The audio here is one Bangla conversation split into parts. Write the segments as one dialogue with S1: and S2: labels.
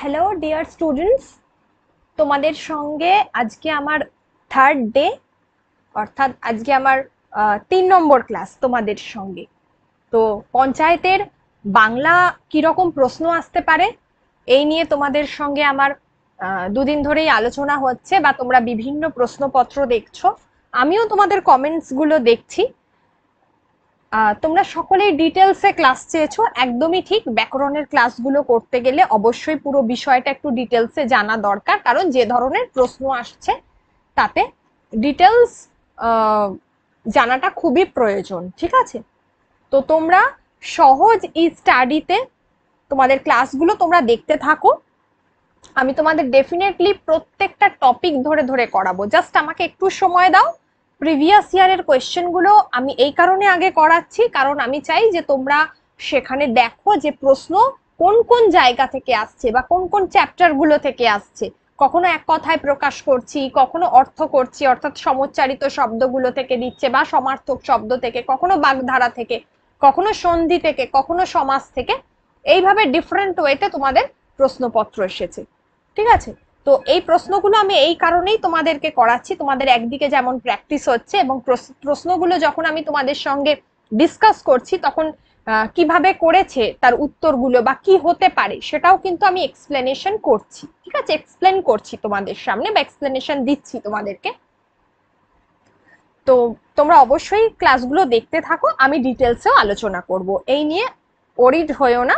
S1: হ্যালো ডিয়ার স্টুডেন্টস, তোমাদের সঙ্গে আজকে আমার থার্ড ডে, অর্থাৎ আজকে আমার 3 নম্বর ক্লাস তোমাদের সঙ্গে। তো পঞ্চায়েতের বাংলা কিরকম প্রশ্ন আসতে পারে এই নিয়ে তোমাদের সঙ্গে আমার দুদিন ধরেই আলোচনা হচ্ছে, বা তোমরা বিভিন্ন প্রশ্নপত্র দেখছো, আমিও তোমাদের কমেন্টস গুলো দেখছি। তোমরা সকলেই ডিটেলসে ক্লাস চেয়েছো, একদমই ঠিক। ব্যাকরণের ক্লাসগুলো করতে গেলে অবশ্যই পুরো বিষয়টা একটু ডিটেলসে জানা দরকার, কারণ যে ধরনের প্রশ্ন আসছে তাতে ডিটেলস জানাটা খুবই প্রয়োজন। ঠিক আছে, তো তোমরা সহজ ই স্টাডিতে তোমাদের ক্লাসগুলো তোমরা দেখতে থাকো। আমি তোমাদের ডেফিনেটলি প্রত্যেকটা টপিক ধরে ধরে করাবো, জাস্ট আমাকে একটু সময় দাও। প্রিভিয়াস ইয়ারের কোয়েশ্চেনগুলো আমি এই কারণে আগে করাচ্ছি, কারণ আমি চাই যে তোমরা সেখানে দেখো যে প্রশ্ন কোন কোন জায়গা থেকে আসছে বা কোন কোন চ্যাপ্টার গুলো থেকে আসছে। কখনো এক কথায় প্রকাশ করছি, কখনো অর্থ করছি, অর্থাৎ সমচ্চারিত শব্দগুলো থেকে দিচ্ছে বা সমার্থক শব্দ থেকে, কখনো বাগধারা থেকে, কখনো সন্ধি থেকে, কখনো সমাস থেকে। এইভাবে ডিফারেন্ট ওয়েতে তোমাদের প্রশ্নপত্র এসেছে। ঠিক আছে, তো এই প্রশ্নগুলো আমি এই কারণেই তোমাদেরকে করাচ্ছি, তোমাদের একদিকে যেমন প্র্যাকটিস হচ্ছে, এবং প্রশ্নগুলো যখন আমি তোমাদের সঙ্গে ডিসকাস করছি তখন কিভাবে করেছে তার উত্তরগুলো বা কি হতে পারে সেটাও কিন্তু আমি এক্সপ্লেনেশন করছি। ঠিক আছে, এক্সপ্লেন করছি তোমাদের সামনে বা এক্সপ্লেনেশন দিচ্ছি তোমাদেরকে। তো তোমরা অবশ্যই ক্লাসগুলো দেখতে থাকো, আমি ডিটেলসেও আলোচনা করব এই নিয়ে, ওরিড হয়েও না।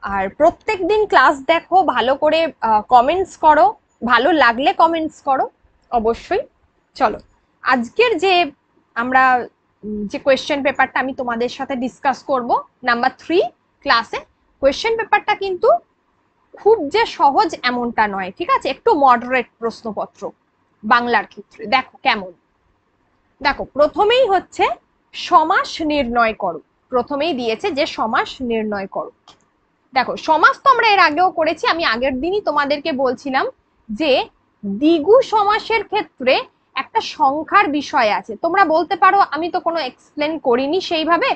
S1: আর প্রত্যেক দিন ক্লাস দেখো, ভালো করে কমেন্টস করো, ভালো লাগলে কমেন্টস করো অবশ্যই। চলো, আজকের যে আমরা যে কোয়েশ্চেন পেপারটা আমি তোমাদের সাথে ডিসকাস করব নাম্বার 3 ক্লাসে, কোয়েশ্চেন পেপারটা কিন্তু খুব যে সহজ এমনটা নয়। ঠিক আছে, একটু মডারেট প্রশ্নপত্র বাংলার ক্ষেত্রে। দেখো কেমন, দেখো প্রথমেই হচ্ছে সমাস নির্ণয় করো। প্রথমেই দিয়েছে যে সমাস নির্ণয় করো। দেখো সমাস তো আমরা এর আগেও করেছি, আমি আগের দিনই তোমাদেরকে বলছিলাম যে দ্বিগু সমাসের ক্ষেত্রে একটা সংখ্যার বিষয় আছে। তোমরা বলতে পারো আমি তো কোনো এক্সপ্লেন করিনি সেইভাবে।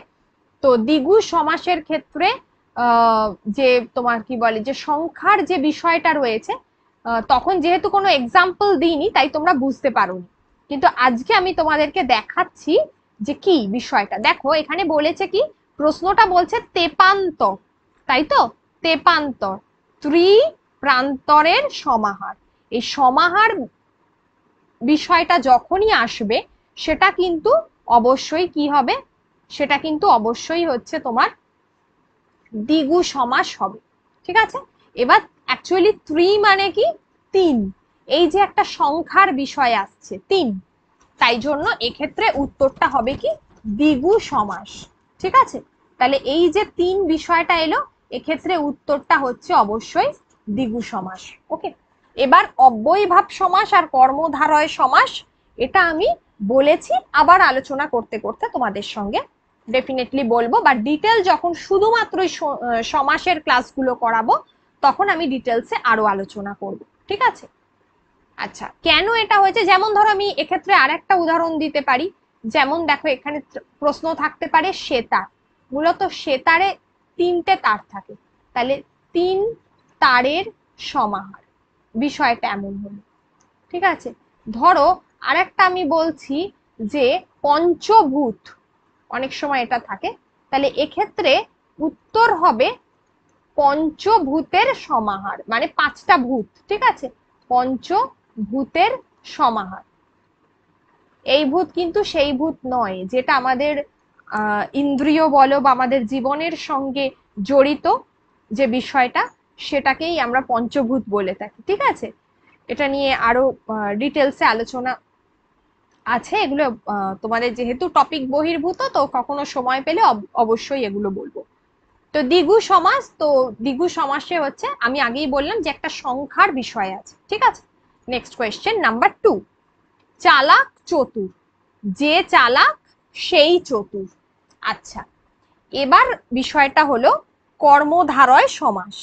S1: তো দ্বিগু সমাসের ক্ষেত্রে যে তোমার কি বলে যে সংখ্যার যে বিষয়টা রয়েছে, তখন যেহেতু কোনো এক্সাম্পল দিইনি তাই তোমরা বুঝতে পারোনি, কিন্তু আজকে আমি তোমাদেরকে দেখাচ্ছি যে কি বিষয়টা। দেখো এখানে বলেছে কি, প্রশ্নটা বলছে তেপান্তর, তাই তো, তেপান্তর ত্রিপ্রান্তরের সমাহার। এই সমাহার বিষয়টা যখনই আসবে সেটা কিন্তু অবশ্যই কি হবে, সেটা কিন্তু অবশ্যই হচ্ছে তোমার দ্বিগু সমাস হবে। ঠিক আছে, এবার অ্যাকচুয়ালি মানে কি, 3। এই যে একটা সংখ্যার বিষয় আসছে 3, তাই জন্য এক্ষেত্রে উত্তরটা হবে কি, দ্বিগু সমাস। ঠিক আছে, তাহলে এই যে 3 বিষয়টা এলো, এক্ষেত্রে উত্তরটা হচ্ছে অবশ্যই দ্বিগু সমাস। ওকে, এবার অব্যয়ীভাব সমাস আর কর্মধারয় সমাস, এটা আমি বলেছি, আবার আলোচনা করতে করতে তোমাদের সঙ্গে ডেফিনেটলি বলবো, বা ডিটেল যখন শুধুমাত্র সমাসের ক্লাসগুলো করাবো তখন আমি ডিটেলসে আরো আলোচনা করব। ঠিক আছে, আচ্ছা কেন এটা হয়েছে, যেমন ধরো আমি এক্ষেত্রে আর একটা উদাহরণ দিতে পারি। যেমন দেখো এখানে প্রশ্ন থাকতে পারে সেতার, মূলত সেতারে 3টে তার থাকে, তাহলে 3 তারের সমাহার, বিষয়টা এমন হলো। ঠিক আছে, ধরো আরেকটা আমি বলছি যে পঞ্চভূত, অনেক সময় এটা থাকে, তাহলে এক্ষেত্রে উত্তর হবে পঞ্চভূতের সমাহার, মানে 5টা ভূত। ঠিক আছে, পঞ্চভূতের সমাহার। এই ভূত কিন্তু সেই ভূত নয় যেটা আমাদের ইন্দ্রিয় বলো বা আমাদের জীবনের সঙ্গে জড়িত যে বিষয়টা, সেটাকেই আমরা পঞ্চভূত বলে থাকি। ঠিক আছে, এটা নিয়ে আরো ডিটেলসে আলোচনা আছে, এগুলো তোমাদের যেহেতু টপিক বহির্ভূত, তো কখনো সময় পেলে অবশ্যই এগুলো বলবো। তো দ্বিগু সমাস, তো দ্বিগু সমাসে হচ্ছে আমি আগেই বললাম যে একটা সংখ্যার বিষয় আছে। ঠিক আছে, নেক্সট কোয়েশ্চেন নাম্বার 2, চালাক চতুর, যে চালাক সেই চতুর। আচ্ছা, এবার বিষয়টা হলো কর্মধারয় সমাস।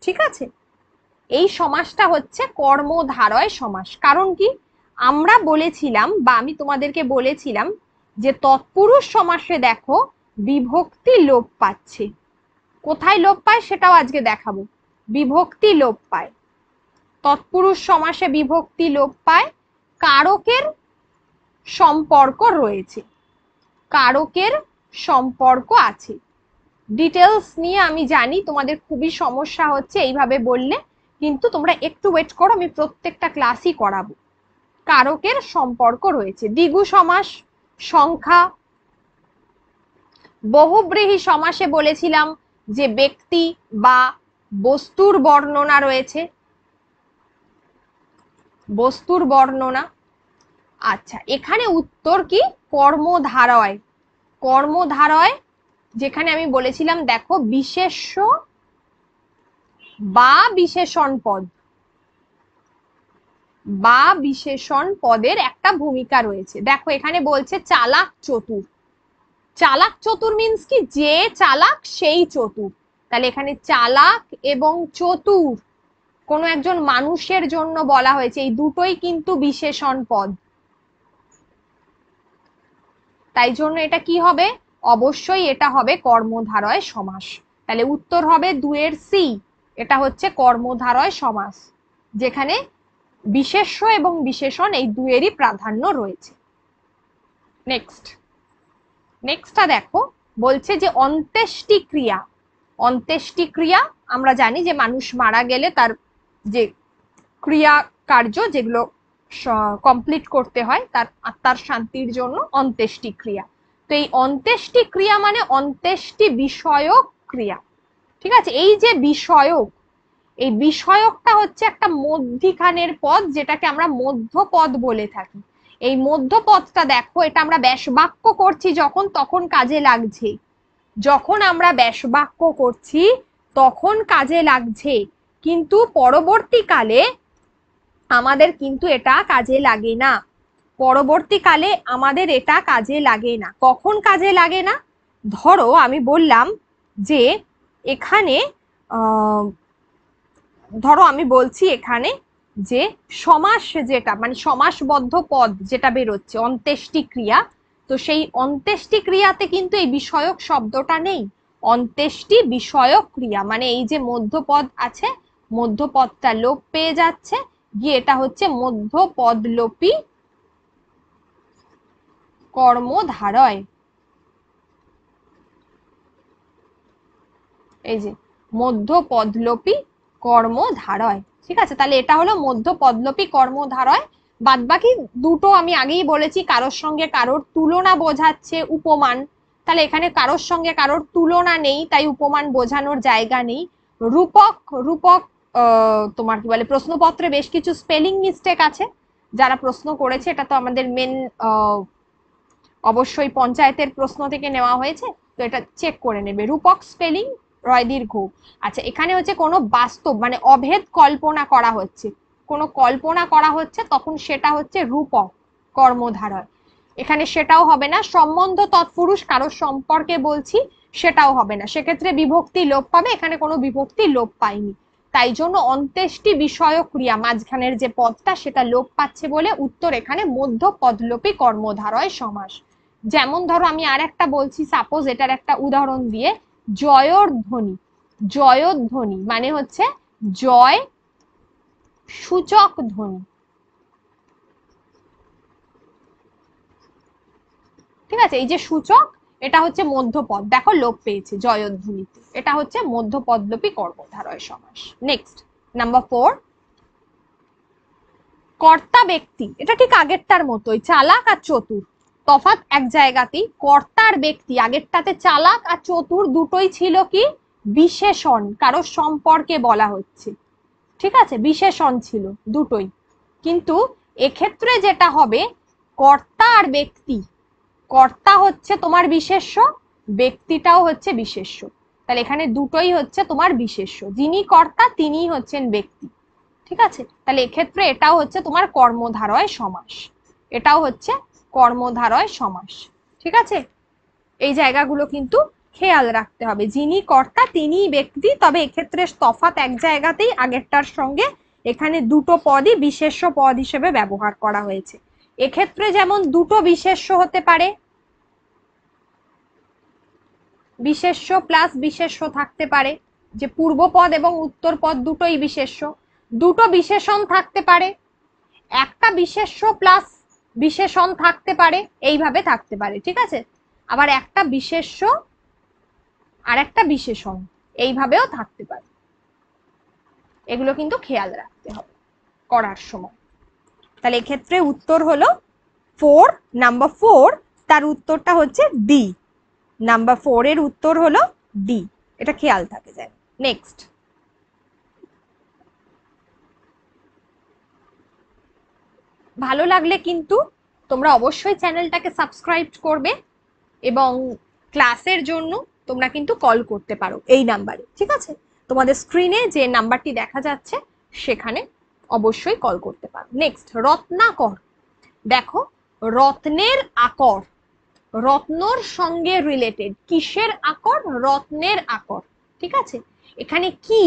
S1: ঠিক আছে, এই সমাসটা হচ্ছে কর্মধারয় সমাস। কারণ কি, আমরা বলেছিলাম বা আমি তোমাদেরকে বলেছিলাম যে তৎপুরুষ সমাসে দেখো বিভক্তি লোপ পাচ্ছে। কোথায় লোপ পায় সেটাও আজকে দেখাবো। বিভক্তি লোপ পায়, তৎপুরুষ সমাসে বিভক্তি লোপ পায়, কারকের সম্পর্ক রয়েছে, কারকের সম্পর্ক আছে। ডিটেলস নিয়ে আমি জানি তোমাদের খুবই সমস্যা হচ্ছে এইভাবে বললে, কিন্তু তোমরা একটু ওয়েট করো, আমি প্রত্যেকটা ক্লাসই করাবো। কারকের সম্পর্ক রয়েছে। দ্বিগু সমাস, সংখ্যা। বহুব্রীহি সমাসে বলেছিলাম যে ব্যক্তি বা বস্তুর বর্ণনা রয়েছে, বস্তুর বর্ণনা। আচ্ছা, এখানে উত্তর কি? কর্মধারয়। কর্মধারয়, যেখানে আমি বলেছিলাম দেখো বিশেষ্য বা বিশেষণ পদ, বা বিশেষণ পদের একটা ভূমিকা রয়েছে। দেখো এখানে বলছে চালাক চতুর। চালাক চতুর মিন্স কি? যে চালাক সেই চতুর। তাহলে এখানে চালাক এবং চতুর কোনো একজন মানুষের জন্য বলা হয়েছে, এই দুটোই কিন্তু বিশেষণ পদ। তাই জন্য এটা কি হবে? অবশ্যই এটা হবে কর্মধারয় সমাস। তাহলে উত্তর হবে 2 এর সি, এটা হচ্ছে কর্মধারয় সমাস, যেখানে বিশেষ্য এবং বিশেষণ এই দুয়েরই প্রাধান্য রয়েছে। নেক্সট, নেক্সটটা দেখো, বলছে যে অন্ত্যেষ্টি ক্রিয়া। অন্ত্যেষ্টি ক্রিয়া আমরা জানি যে মানুষ মারা গেলে তার যে ক্রিয়া কার্য যেগুলো কমপ্লিট করতে হয় তার আত্মার শান্তির জন্য অন্ত্যেষ্টি ক্রিয়া। তো এই অন্ত্যেষ্টি ক্রিয়া মানে অন্ত্যেষ্টি বিষয়ক ক্রিয়া। ঠিক আছে, এই যে বিষয়ক, এই বিষয়কটা হচ্ছে একটা মধ্যিখানের পদ, যেটাকে আমরা মধ্যপদ বলে থাকি। এই মধ্যপদটা দেখো, এটা আমরা ব্যাসবাক্য করছি যখন, তখন কাজে লাগছে। যখন আমরা ব্যাসবাক্য করছি তখন কাজে লাগছে, কিন্তু পরবর্তীকালে আমাদের কিন্তু এটা কাজে লাগে না। পরবর্তীকালে আমাদের এটা কাজে লাগে না। কখন কাজে লাগে না? ধরো আমি বললাম যে এখানে ধরো আমি বলছি এখানে যে সমাস, যেটা মানে সমাসবদ্ধ পদ যেটা বেরোচ্ছে অন্ত্যেষ্টি ক্রিয়া, তো সেই অন্ত্যেষ্টি ক্রিয়াতে কিন্তু এই বিষয়ক শব্দটা নেই। অন্ত্যেষ্টি বিষয়ক ক্রিয়া মানে এই যে মধ্যপদ আছে, মধ্যপদটা লোপ পেয়ে যাচ্ছে, গিয়ে এটা হচ্ছে মধ্যপদলোপী কর্মধারয়। এই যে মধ্যপদলোপী কর্মধারয়। ঠিক আছে, তাহলে এটা হলো মধ্যপদলোপী কর্মধারয়। বাদ বাকি দুটো আমি আগেই বলেছি, কারোর সঙ্গে কারোর তুলনা বোঝাচ্ছে উপমান, তাহলে এখানে কারোর সঙ্গে কারোর তুলনা নেই, তাই উপমান বোঝানোর জায়গা নেই। রূপক, রূপক তোমার কি বলে, প্রশ্নপত্রে বেশ কিছু স্পেলিং মিস্টেক আছে, যারা প্রশ্ন করেছে, এটা তো আমাদের মেন অবশ্যই পঞ্চায়েতের প্রশ্ন থেকে নেওয়া হয়েছে, তো এটা চেক করে নেবে। রূপক স্পেলিং রয় দীর্ঘ। আচ্ছা, এখানে হচ্ছে কোনো বাস্তব মানে অভেদ কল্পনা করা হচ্ছে, কোনো কল্পনা করা হচ্ছে, তখন সেটা হচ্ছে রূপক কর্মধারয়। এখানে সেটাও হবে না। সম্বন্ধ তৎপুরুষ, কারোর সম্পর্কে বলছি, সেটাও হবে না, সেক্ষেত্রে বিভক্তি লোপ পাবে, এখানে কোনো বিভক্তি লোপ পায়নি। তাই জন্য অন্ত্যেষ্টি বিষয়ক ক্রিয়া মাঝখানের যে পদটা সেটা লোপ পাচ্ছে বলে উত্তর এখানে মধ্য পদলোপী কর্মধারয় সমাস। যেমন ধরো আমি আর একটা বলছি, সাপোজ এটার একটা উদাহরণ দিয়ে, জয়ধ্বনি। জয়ধ্বনি মানে হচ্ছে জয় সূচক ধ্বনি। ঠিক আছে, এই যে সূচক, এটা হচ্ছে মধ্যপদ, দেখো লোপ পেয়েছে জয়ধ্বনিতে, এটা হচ্ছে মধ্যপদলোপী কর্মধারয় সমাস। নেক্সট, নাম্বার 4, কর্তা ব্যক্তি। এটা ঠিক আগেরটার মতোই, চালাক আর চতুর, তফাৎ এক জায়গাতেই। কর্তার ব্যক্তি, আগেরটাতে চালাক আর চতুর দুটোই ছিল কি? বিশেষণ, কারো সম্পর্কে বলা হচ্ছে। ঠিক আছে, বিশেষণ ছিল দুটোই, কিন্তু এক্ষেত্রে যেটা হবে কর্তা আর ব্যক্তি, কর্তা হচ্ছে তোমার বিশেষ্য, ব্যক্তিটাও হচ্ছে বিশেষ্য, তাহলে এখানে দুটোই হচ্ছে তোমার বিশেষ্য, যিনি কর্তা তিনিই হচ্ছেন ব্যক্তি। ঠিক আছে, তাহলে এক্ষেত্রে এটাও হচ্ছে তোমার কর্মধারয় সমাস, এটাও হচ্ছে কর্মধারয় সমাস। ঠিক আছে, এই জায়গাগুলো কিন্তু খেয়াল রাখতে হবে, যিনি কর্তা তিনি ব্যক্তি, তবে এক্ষেত্রে তফাৎ এক জায়গাতেই, আগেরটার সঙ্গে এখানে দুটো পদই বিশেষ্য পদ হিসেবে ব্যবহার করা হয়েছে। এক্ষেত্রে যেমন দুটো বিশেষ্য হতে পারে, বিশেষ্য প্লাস বিশেষ্য থাকতে পারে, যে পূর্বপদ এবং উত্তরপদ দুটোই বিশেষ্য, দুটো বিশেষণ থাকতে পারে, একটা বিশেষ্য প্লাস বিশেষণ থাকতে পারে, এইভাবে থাকতে পারে, ঠিক আছে। আবার একটা বিশেষ্য আর একটা বিশেষণ এইভাবেও থাকতে পারে। এগুলো কিন্তু খেয়াল রাখতে হবে করার সময়। তাহলে এক্ষেত্রে উত্তর হলো 4, নাম্বার 4, তার উত্তরটা হচ্ছে ডি। নাম্বার 4 এর উত্তর হলো ডি, এটা খেয়াল থাকে যায়। নেক্সট, ভালো লাগলে কিন্তু তোমরা অবশ্যই চ্যানেলটাকে সাবস্ক্রাইব করবে এবং ক্লাসের জন্য তোমরা কিন্তু কল করতে পারো এই নাম্বারে, ঠিক আছে। তোমাদের স্ক্রিনে যে নাম্বারটি দেখা যাচ্ছে সেখানে অবশ্যই কল করতে পারো। নেক্সট, রত্নাকর। দেখো, রত্নের আকর, রত্নর সঙ্গে রিলেটেড, কিসের আকর? রত্নের আকর, ঠিক আছে। এখানে কি,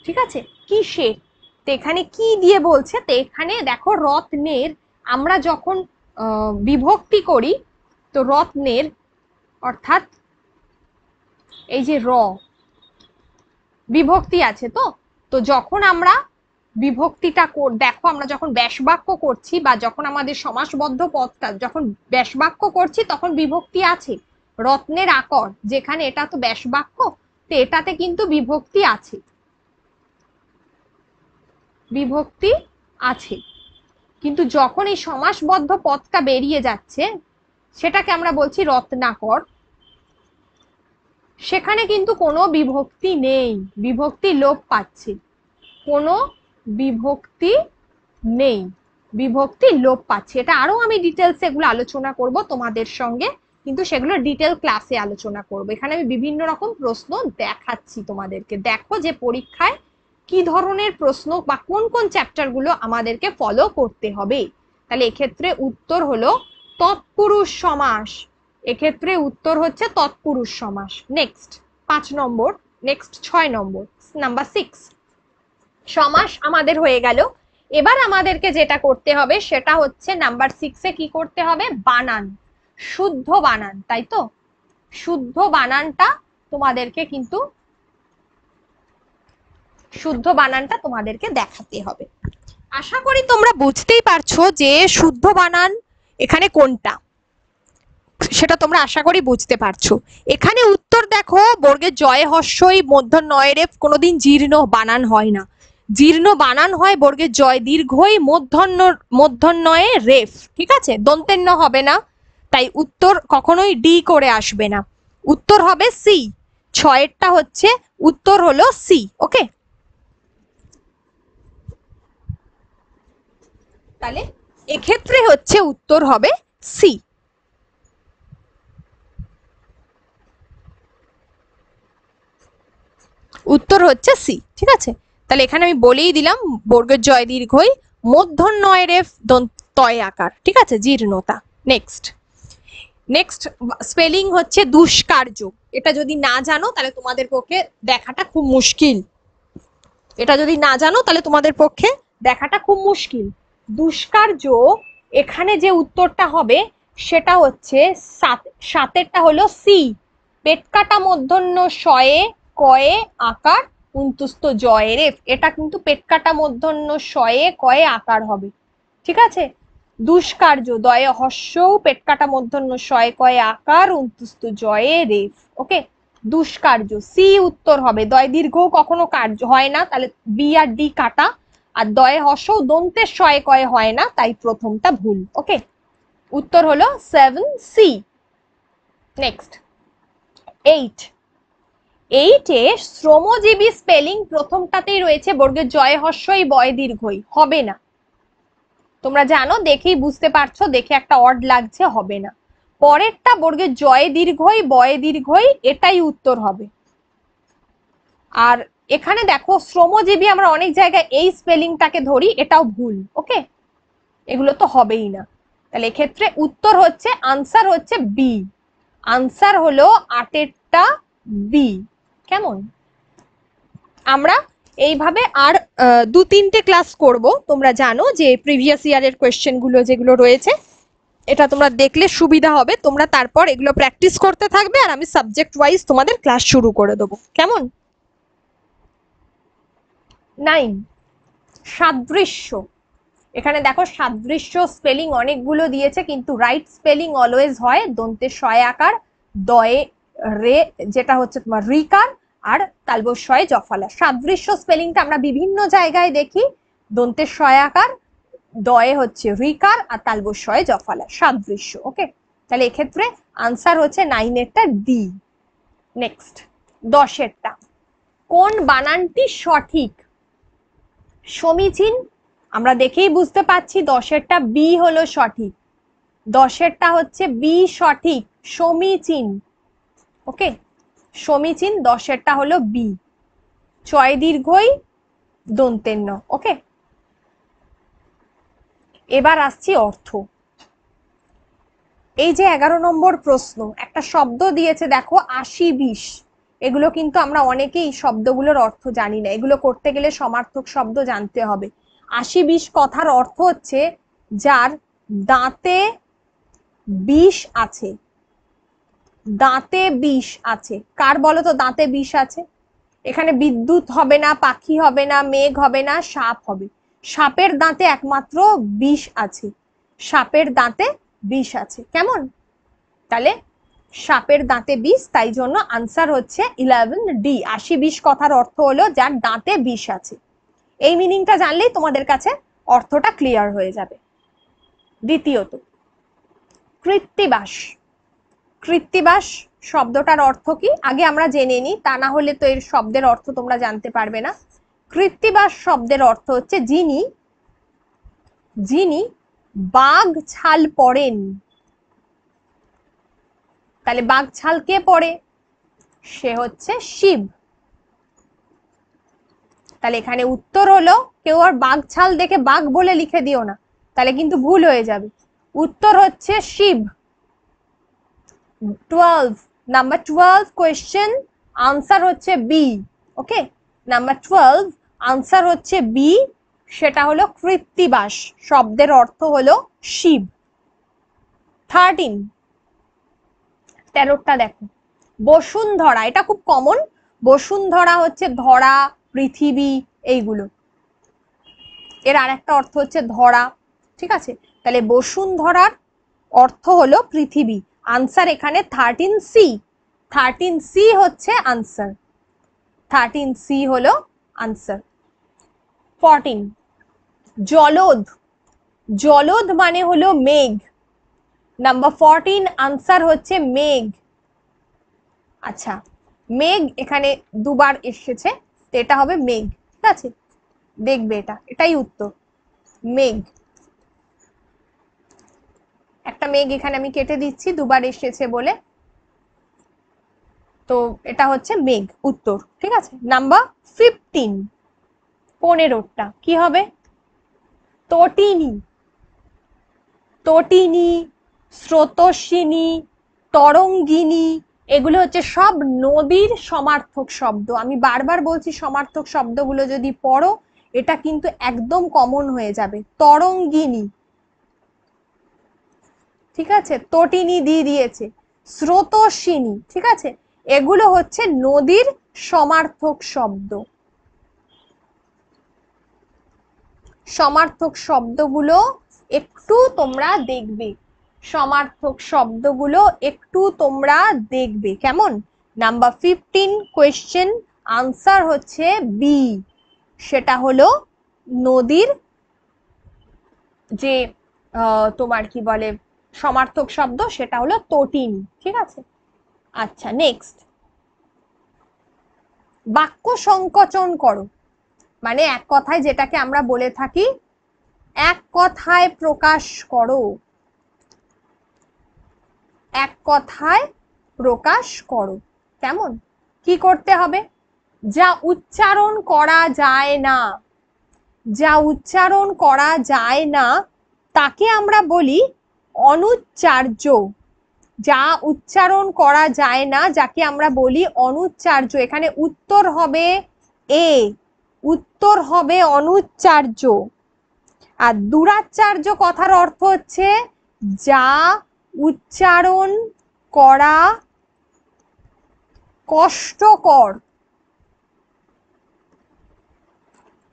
S1: ঠিক আছে, কিসের, তো এখানে কি দিয়ে বলছে, তো এখানে দেখো রত্নের আমরা যখন বিভক্তি করি, তো রত্নের অর্থাৎ এই যে র বিভক্তি আছে, তো তো যখন আমরা বিভক্তিটা দেখো, আমরা যখন ব্যাসবাক্য করছি বা যখন আমাদের সমাসবদ্ধ পদটা যখন ব্যাসবাক্য করছি তখন বিভক্তি আছে। রত্নের আকর, যেখানে এটা তো ব্যাসবাক্য, তো এটাতে কিন্তু বিভক্তি আছে, বিভক্তি আছে। কিন্তু যখন এই সমাসবদ্ধ পদটা বেরিয়ে যাচ্ছে সেটাকে আমরা বলছি রত্নাকর, সেখানে কিন্তু কোনো বিভক্তি নেই, বিভক্তি লোপ পাচ্ছে, কোনো বিভক্তি নেই, বিভক্তি লোপ পাচ্ছে। এটা আরো আমি ডিটেলস এগুলো আলোচনা করব তোমাদের সঙ্গে, কিন্তু সেগুলো ডিটেল ক্লাসে আলোচনা করব। এখানে আমি বিভিন্ন রকম প্রশ্ন দেখাচ্ছি তোমাদেরকে, দেখো যে পরীক্ষায় কি ধরনের প্রশ্ন বা কোন কোন চ্যাপ্টার গুলো আমাদেরকে ফলো করতে হবে। তাহলে এক্ষেত্রে উত্তর হলো তৎপুরুষ সমাস, এক্ষেত্রে উত্তর হচ্ছে তৎপুরুষ সমাস। নেক্সট 5 নম্বর, নেক্সট 6 নম্বর, নাম্বার 6 সমাস আমাদের হয়ে গেল। এবার আমাদেরকে যেটা করতে হবে সেটা হচ্ছে নাম্বার 6 এ কি করতে হবে? বানান, শুদ্ধ বানান, তাই তো? শুদ্ধ বানানটা তোমাদেরকে কিন্তু শুদ্ধ বানানটা তোমাদেরকে দেখাতে হবে। আশা করি তোমরা বুঝতেই পারছো যে শুদ্ধ বানান এখানে কোনটা, সেটা তোমরা আশা করি বুঝতে পারছো। এখানে উত্তর দেখো, বর্গের জয় হস্যই মূর্ধন্য রেফ কোনোদিন জীর্ণ বানান হয় না, জীর্ণ বানান হয় বর্গের জয় দীর্ঘই মূর্ধন্যয়ে রেফ, ঠিক আছে, দন্তেন্য হবে না, তাই উত্তর কখনোই ডি করে আসবে না, উত্তর হবে সি। 6এরটা হচ্ছে উত্তর হলো সি, ওকে। তাহলে এক্ষেত্রে হচ্ছে উত্তর হবে সি। উত্তর হচ্ছে সি, ঠিক আছে। তাহলে এখানে আমি বলেই দিলাম বর্গের জয় দীর্ঘই মূর্ধন্যয় রেফ তয় আকার, ঠিক আছে, জীর্ণতা। নেক্সট, নেক্সট স্পেলিং হচ্ছে দুষ্কার্য। এটা যদি না জানো তাহলে তোমাদের পক্ষে দেখাটা খুব মুশকিল, এটা যদি না জানো তাহলে তোমাদের পক্ষে দেখাটা খুব মুশকিল। দুষ্কার্য, এখানে যে উত্তরটা হবে সেটা হচ্ছে 7এরটা হলো সি, পেট কাটা মূর্ধন্য শয়ে কয়ে আকার উন্তুস্ত জয়ে রেফ, এটা কিন্তু পেট কাটা মূর্ধন্য শয়ে কয়ে আকার হবে, ঠিক আছে। দুষ্কার্য দয়ে হস্যও পেট কাটা মূর্ধন্য শয়ে কয়ে আকার উন্তুস্ত জয়ে রেফ, ওকে। দুষ্কার্য সি উত্তর হবে, দয় দীর্ঘ কখনো কার্য হয় না, তাহলে বি আর ডি কাটা, আর দয়ে হস্যও দন্তের শয়ে কয়ে হয় না, তাই প্রথমটা ভুল, ওকে। উত্তর হলো 7C। নেক্সট 8, 8 এ শ্রমজীবী স্পেলিং প্রথমটাতেই রয়েছে বর্গের জয় হস্যই বয় দীর্ঘই, হবে না, তোমরা জানো, দেখেই বুঝতে পারছো, দেখে একটা অড লাগছে, হবে না। পরেরটা বর্গের জয় দীর্ঘই বয় দীর্ঘই, এটাই উত্তর হবে। আর এখানে দেখো শ্রমজীবী আমরা অনেক জায়গায় এই স্পেলিংটাকে ধরি, এটাও ভুল, ওকে, এগুলো তো হবেই না। তাহলে এক্ষেত্রে উত্তর হচ্ছে, আনসার হচ্ছে বি, আনসার হলো 8এরটা বি। কেমন? আমরা এইভাবে আর 2-3টে ক্লাস করব, তোমরা জানো যে প্রিভিয়াস ইয়ারের কোয়েশ্চেন গুলো যেগুলো রয়েছে এটা তোমরা দেখলে সুবিধা হবে, তোমরা তারপর এগুলো প্র্যাকটিস করতে থাকবে আর আমি সাবজেক্ট ওয়াইজ তোমাদের ক্লাস শুরু করে দেবো, কেমন? 9 সাদৃশ্য। এখানে দেখো সাদৃশ্য স্পেলিং অনেকগুলো দিয়েছে, কিন্তু রাইট স্পেলিং অলওয়েজ হয় দন্তে শয় আকার, দয়ে রে যেটা হচ্ছে তোমার রিকার, আর তালবস্যয় জফলা। সাদৃশ্য স্পেলিংটা আমরা বিভিন্ন জায়গায় দেখি দন্তে শয় আকার, দয়ে হচ্ছে রিকার, আর তালবস্যয় জফলা, সাদৃশ্য। ওকে, তাহলে এক্ষেত্রে আনসার হচ্ছে 9 এরটা ডি। নেক্সট 10 এরটা, কোন বানানটি সঠিক? সমীচীন, আমরা দেখেই বুঝতে পাচ্ছি 10 এরটা বি হলো সঠিক, 10 এরটা হচ্ছে বি সঠিক, সমীচীন। ওকে, সমীচীন 10 এরটা হলো বি, চয় দীর্ঘই দন্তের ন। ওকে, এবার আসছি অর্থ। এই যে 11 নম্বর প্রশ্ন, একটা শব্দ দিয়েছে দেখো 80-20, এগুলো কিন্তু আমরা অনেকেই শব্দগুলোর অর্থ জানি না, এগুলো করতে গেলে সমার্থক শব্দ জানতে হবে। 80-20 কথার অর্থ হচ্ছে যার দাঁতে বিষ আছে, দাঁতে বিষ আছে। কার বলো তো দাঁতে বিষ আছে? এখানে বিদ্যুৎ হবে না, পাখি হবে না, মেঘ হবে না, সাপ হবে। সাপের দাঁতে একমাত্র বিষ আছে, সাপের দাঁতে বিষ আছে। কেমন? তাহলে সাপের দাঁতে বিষ, তাই জন্য আনসার হচ্ছে 11D। 80-20 কথার অর্থ হলো যার দাঁতে বিষ আছে। এই মিনিংটা জানলেই তোমাদের কাছে অর্থটা ক্লিয়ার হয়ে যাবে। দ্বিতীয়ত, কৃত্তিবাস। কৃত্তিবাস শব্দটার অর্থ কি আগে আমরা জেনে নিই, তা না হলে তো এর শব্দের অর্থ তোমরা জানতে পারবে না। কৃত্তিবাস শব্দের অর্থ হচ্ছে যিনি, যিনি বাঘ ছাল পরেন। তাহলে বাঘ ছাল কে পরে? সে হচ্ছে শিব। তাহলে এখানে উত্তর হলো, কেউ আর বাঘ ছাল দেখে বাঘ বলে লিখে দিও না, তাহলে কিন্তু ভুল হয়ে যাবে। উত্তর হচ্ছে শিব। 12 নাম্বার 12 কোয়েশ্চেন, আনসার হচ্ছে বি। ওকে, নাম্বার 12 আনসার হচ্ছে বি, সেটা হলো কৃত্তিবাস, শব্দের অর্থ হলো শিব। 13টা দেখো, বসুন্ধরা, এটা খুব কমন। বসুন্ধরা হচ্ছে ধরা, পৃথিবী, এইগুলো। এর আরেকটা অর্থ হচ্ছে ধরা, ঠিক আছে? তাহলে বসুন্ধরার অর্থ হলো পৃথিবী। আনসার এখানে 13C। 13C হচ্ছে আনসার, 13C হলো আনসার। 14 জলদ। জলদ মানে হলো মেঘ। নাম্বার 14 আনসার হচ্ছে মেঘ। আচ্ছা, মেঘ এখানে দুবার এসেছে, তো এটা হবে মেঘ, ঠিক আছে? দেখবে এটা, এটাই উত্তর, মেঘ। একটা মেঘ এখানে আমি কেটে দিচ্ছি দুবার এসেছে বলে, তো এটা হচ্ছে মেঘ, উত্তর, ঠিক আছে? নাম্বার 15, 15টা কি হবে? তটিনী। তটিনী, স্রোতস্বিনী, তরঙ্গিনী, এগুলো হচ্ছে সব নদীর সমার্থক শব্দ। আমি বারবার বলছি সমার্থক শব্দগুলো যদি পড়ো, এটা কিন্তু একদম কমন হয়ে যাবে। তরঙ্গিনী, ঠিক আছে? তটিনী দিয়ে দিয়েছে, স্রোতস্বিনী, ঠিক আছে? এগুলো হচ্ছে নদীর সমার্থক শব্দ। সমার্থক শব্দগুলো একটু তোমরা দেখবে, সমার্থক শব্দগুলো একটু তোমরা দেখবে, কেমন? নাম্বার 15 কোয়েশ্চেন, আনসার হচ্ছে বি, সেটা হলো নদীর যে তোমার কি বলে সমার্থক শব্দ, সেটা হলো তটিনী, ঠিক আছে? আচ্ছা, নেক্সট, বাক্য সংকোচন করো, মানে এক কথায় যেটাকে আমরা বলে থাকি এক কথায় প্রকাশ করো। এক কথায় প্রকাশ করো, কেমন? কি করতে হবে? যা উচ্চারণ করা যায় না, যা উচ্চারণ করা যায় না তাকে আমরা বলি অনুচ্চার্য। যা উচ্চারণ করা যায় না যাকে আমরা বলি অনুচ্চার্য। এখানে উত্তর হবে এ, উত্তর হবে অনুচ্চার্য। আর দুরাচার্য কথার অর্থ হচ্ছে যা উচ্চারণ করা কষ্টকর।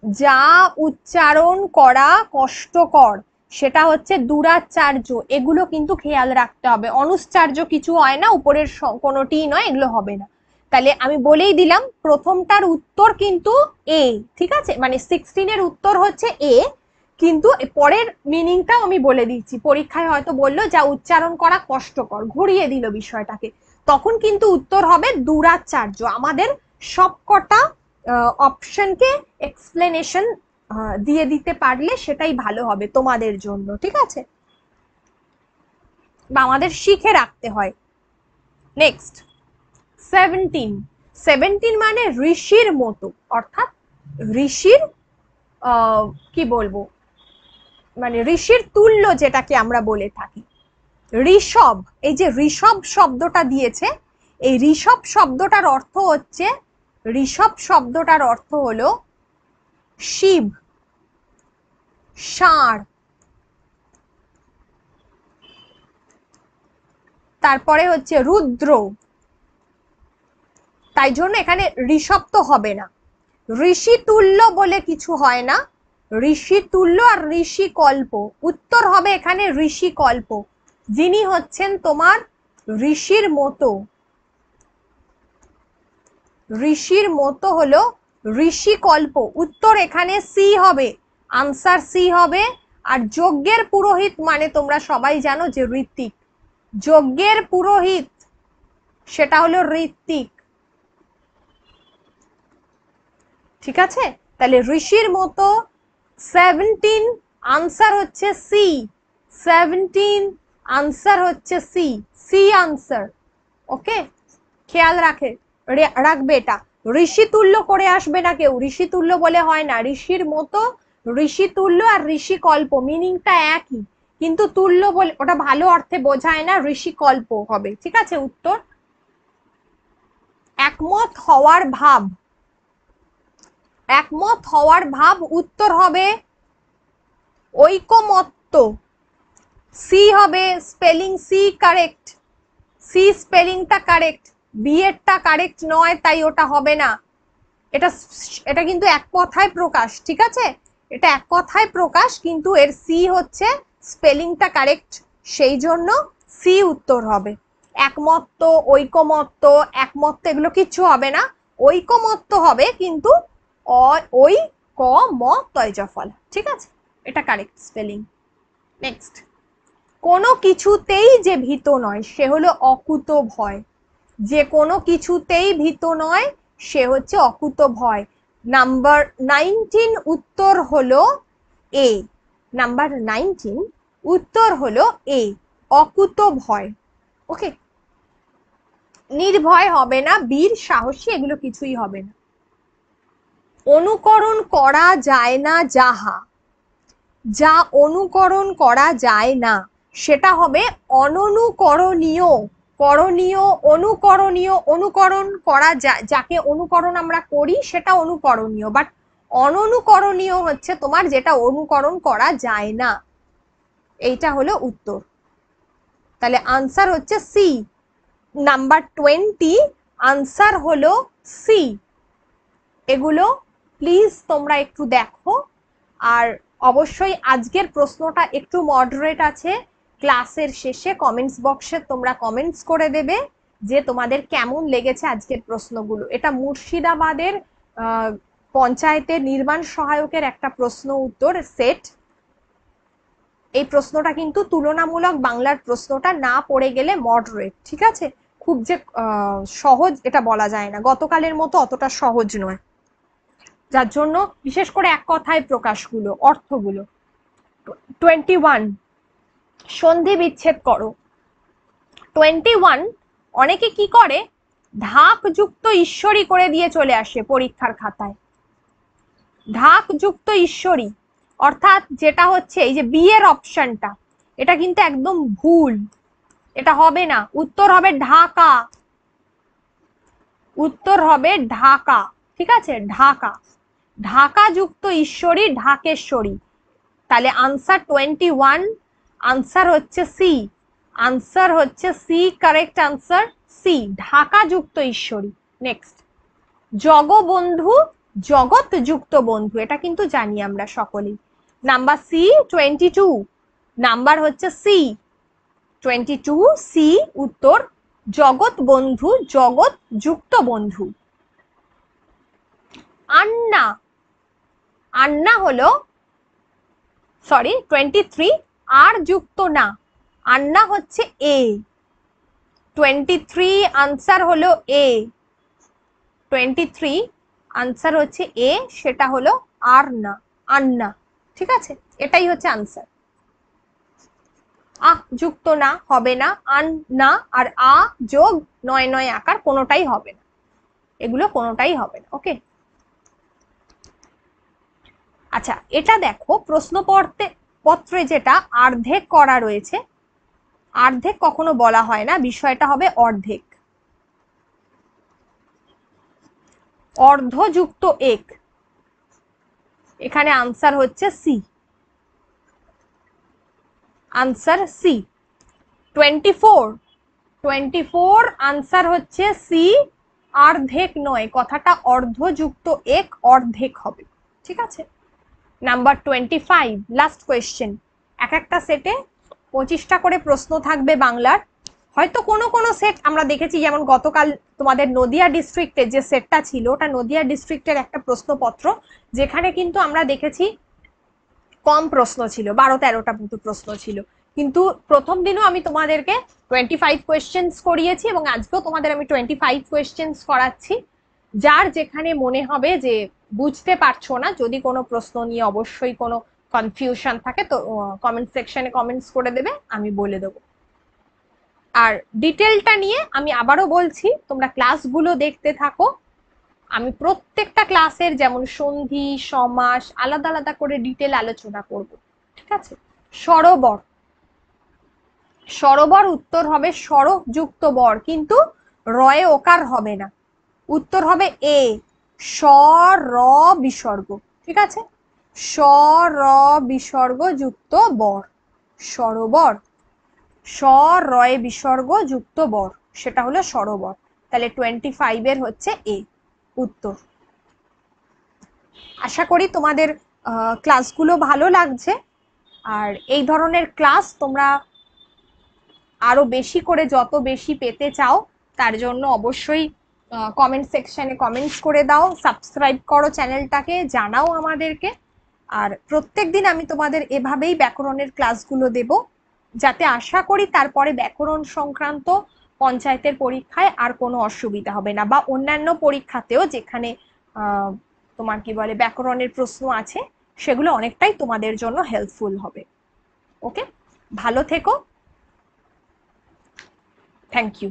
S1: যা উচ্চারণ করা কষ্টকর সেটা হচ্ছে দুরাচার্য, এগুলো কিন্তু খেয়াল রাখতে হবে। অনুচ্চার্য কিছু হয় না, উপরের কোনোটি নয়, এগুলো হবে না। তাহলে আমি বলেই দিলাম প্রথমটার উত্তর কিন্তু এ, ঠিক আছে, মানে 16 এর উত্তর হচ্ছে এ, কিন্তু পরের মিনিংটাও আমি বলে দিচ্ছি। পরীক্ষায় হয়তো বললো যা উচ্চারণ করা কষ্টকর, ঘুরিয়ে দিল বিষয়টাকে, তখন কিন্তু উত্তর হবে দুরাচার্য। আমাদের সবকটা অপশনকে এক্সপ্লেনেশন দিয়ে দিতে পারলে সেটাই ভালো হবে তোমাদের জন্য, ঠিক আছে, বা আমাদের শিখে রাখতে হয়। নেক্সট 17, 17 মানে ঋষির মতো, অর্থাৎ ঋষির কি বলবো, মানে ঋষির তুল্য যেটাকে আমরা বলে থাকি। ঋষভ, এই যে ঋষভ শব্দটা দিয়েছে, এই ঋষভ শব্দটার অর্থ হচ্ছে, ঋষভ শব্দটার অর্থ হলো শিব, ষাঁড়, তারপরে হচ্ছে রুদ্র। তাই জন্য এখানে ঋষভ তো হবে না, ঋষি তুল্য বলে কিছু হয় না, ঋষি তুল্য আর ঋষি কল্প, উত্তর হবে এখানে ঋষি কল্প, যিনি হচ্ছেন তোমার ঋষির মতো। ঋষির মতো হলো ঋষি কল্প, উত্তর এখানে সি হবে, আনসার সি হবে। আর যজ্ঞের পুরোহিত মানে তোমরা সবাই জানো যে ঋত্বিক, যজ্ঞের পুরোহিত সেটা হলো ঋত্বিক, ঠিক আছে। তাহলে ঋষির মতো 17, আনসার হচ্ছে সি, 17 আনসার হচ্ছে সি, সি আনসার। ওকে, খেয়াল রাখবে এটা, ঋষি তুল্য করে আসবে না কেউ, ঋষি তুল্য বলে হয় না, ঋষির মতো, ঋষি তুল্য আর ঋষি কল্প মিনিংটা একই, কিন্তু তুল্য বলে ওটা ভালো অর্থে বোঝায় না, ঋষি কল্প হবে, ঠিক আছে। উত্তর একমত হওয়ার ভাব, একমত হওয়ার ভাব, উত্তর হবে ঐকমত্য, সি হবে, স্পেলিং সি কারেক্ট, সি স্পেলিংটা কারেক্ট, বি এরটা কারেক্ট নয়, তাই ওটা হবে না। এটা এটা কিন্তু এক কথায় প্রকাশ, ঠিক আছে, এটা এক কথায় প্রকাশ, কিন্তু এর সি হচ্ছে স্পেলিংটা কারেক্ট, সেই জন্য সি উত্তর হবে। একমত্ত, ঐকমত্য, একমত্ত এগুলো কিচ্ছু হবে না, ঐকমত্য হবে, কিন্তু ওই ক ম তয় ফল, ঠিক আছে, এটা কারেক্ট স্পেলিং। নেক্সট, কোনো কিছুতেই যে ভীত নয় সে হলো অকুত ভয়, যে কোনো কিছুতেই ভীত নয় সে হচ্ছে অকুত ভয়। নাম্বার 19 উত্তর হলো এ, নাম্বার 19 উত্তর হলো এ, অকুত ভয়। ওকে, নির্ভয় হবে না, বীর সাহসী এগুলো কিছুই হবে না। অনুকরণ করা যায় না যাহা, যা অনুকরণ করা যায় না সেটা হবে অননুকরণীয়, করণীয়, অনুকরণীয়, অনুকরণ করা যায়, যাকে অনুকরণ আমরা করি সেটা অনুকরণীয়, বাট অননুকরণীয় হচ্ছে তোমার যেটা অনুকরণ করা যায় না, এইটা হলো উত্তর। তাহলে আনসার হচ্ছে সি, নাম্বার 20 আনসার হলো সি। এগুলো প্লিজ তোমরা একটু দেখো, আর অবশ্যই আজকের প্রশ্নটা একটু মডারেট আছে, ক্লাসের শেষে কমেন্টস বক্সে তোমরা কমেন্টস করে দেবে যে তোমাদের কেমন লেগেছে আজকের প্রশ্নগুলো। এটা মুর্শিদাবাদের পঞ্চায়েতের নির্মাণ সহায়কের একটা প্রশ্ন উত্তর সেট। এই প্রশ্নটা কিন্তু তুলনামূলক বাংলার প্রশ্নটা না পড়ে গেলে মডারেট, ঠিক আছে, খুব যে সহজ এটা বলা যায় না, গতকালের মতো অতটা সহজ নয়, যার জন্য বিশেষ করে এক কথায় প্রকাশগুলো, অর্থগুলো। 21 সন্ধি বিচ্ছেদ করো। 21 অনেকে কি করে, ঢাক যুক্ত ঈশ্বরী করে দিয়ে চলে আসে পরীক্ষার খাতায়, ঢাক যুক্ত ঈশ্বরী, অর্থাৎ যেটা হচ্ছে এই যে বি এর অপশনটা, এটা কিন্তু একদম ভুল, এটা হবে না, উত্তর হবে ঢাকা, উত্তর হবে ঢাকা, ঠিক আছে, ঢাকা, ঢাকা যুক্ত ঈশ্বরী, ঢাকেশ্বরী। তাহলে আনসার 21, আনসার হচ্ছে সি, আনসার হচ্ছে C, correct answer C, Dhaka যুক্ত ঈশ্বরী। নেক্সট, জগবন্ধু জগৎ যুক্ত বন্ধু, এটা কিন্তু জানি আমরা সকলেই। নাম্বার সি 22, নাম্বার হচ্ছে সি 22, সি উত্তর জগৎ বন্ধু, জগৎ যুক্ত বন্ধু। আন্না, আন্না হলো সরি 23, আর যুক্ত না, আন্না হচ্ছে এ। 23 আনসার হলো এ, 23 আনসার হচ্ছে এ, সেটা হলো আর না, আন্না। ঠিক আছে, এটাই হচ্ছে আনসার। আহ যুক্ত না হবে না, আন না আর আ যোগ নয় নয় আকার কোনোটাই হবে না, এগুলো কোনোটাই হবে না। ওকে, আচ্ছা এটা দেখো প্রশ্নপত্রে যেটা অর্ধেক করা রয়েছে, অর্ধেক কখনো বলা হয় না, বিষয়টা হবে অর্ধেক। অর্ধযুক্ত এক, এখানে আনসার হচ্ছে সি, আনসার সি। 24 আনসার হচ্ছে সি, অর্ধেক নয়, কথাটা অর্ধযুক্ত এক, অর্ধেক হবে। ঠিক আছে, নাম্বার 25 লাস্ট কোয়েশ্চেন। এক একটা সেটে 25টা করে প্রশ্ন থাকবে বাংলার। হয়তো কোনো কোনো সেট আমরা দেখেছি, যেমন গতকাল তোমাদের নদিয়া ডিস্ট্রিক্টের যে সেটটা ছিল, ওটা নদিয়া ডিস্ট্রিক্টের একটা প্রশ্নপত্র, যেখানে কিন্তু আমরা দেখেছি কম প্রশ্ন ছিল, 12-13টা মতো প্রশ্ন ছিল। কিন্তু প্রথম দিনও আমি তোমাদেরকে 25 কোয়েশ্চেন্স করিয়েছি, এবং আজকেও তোমাদের আমি 25 কোয়েশ্চেন্স করাচ্ছি। যার যেখানে মনে হবে যে বুঝতে পারছো না, যদি কোনো প্রশ্ন নিয়ে অবশ্যই কোনো কনফিউশন থাকে, তো কমেন্ট সেকশনে কমেন্টস করে দেবে, আমি বলে দেবো। আর ডিটেলটা নিয়ে আমি আবারও বলছি, তোমরা ক্লাসগুলো দেখতে থাকো। আমি প্রত্যেকটা ক্লাসের যেমন সন্ধি সমাস আলাদা আলাদা করে ডিটেল আলোচনা করব। ঠিক আছে, সরোবর, সরোবর উত্তর হবে সরযুক্ত বর, কিন্তু রয়ে ওকার হবে না, উত্তর হবে এ, স র বিসর্গ। ঠিক আছে, স র বিসর্গ যুক্ত বর, সরোবর, স রয়ে বিসর্গ যুক্ত বর, সেটা হলো সরোবর। তাহলে 25 এর হচ্ছে এ উত্তর। আশা করি তোমাদের ক্লাসগুলো ভালো লাগছে, আর এই ধরনের ক্লাস তোমরা আরো বেশি করে যত বেশি পেতে চাও, তার জন্য অবশ্যই কমেন্ট সেকশনে কমেন্টস করে দাও, সাবস্ক্রাইব করো চ্যানেলটাকে, জানাও আমাদেরকে। আর প্রত্যেকদিন আমি তোমাদের এভাবেই ব্যাকরণের ক্লাসগুলো দেব, যাতে আশা করি তারপরে ব্যাকরণ সংক্রান্ত পঞ্চায়েতের পরীক্ষায় আর কোনো অসুবিধা হবে না, বা অন্যান্য পরীক্ষাতেও যেখানে তোমার কি বলে ব্যাকরণের প্রশ্ন আছে, সেগুলো অনেকটাই তোমাদের জন্য হেল্পফুল হবে। ওকে, ভালো থেকো, থ্যাংক ইউ।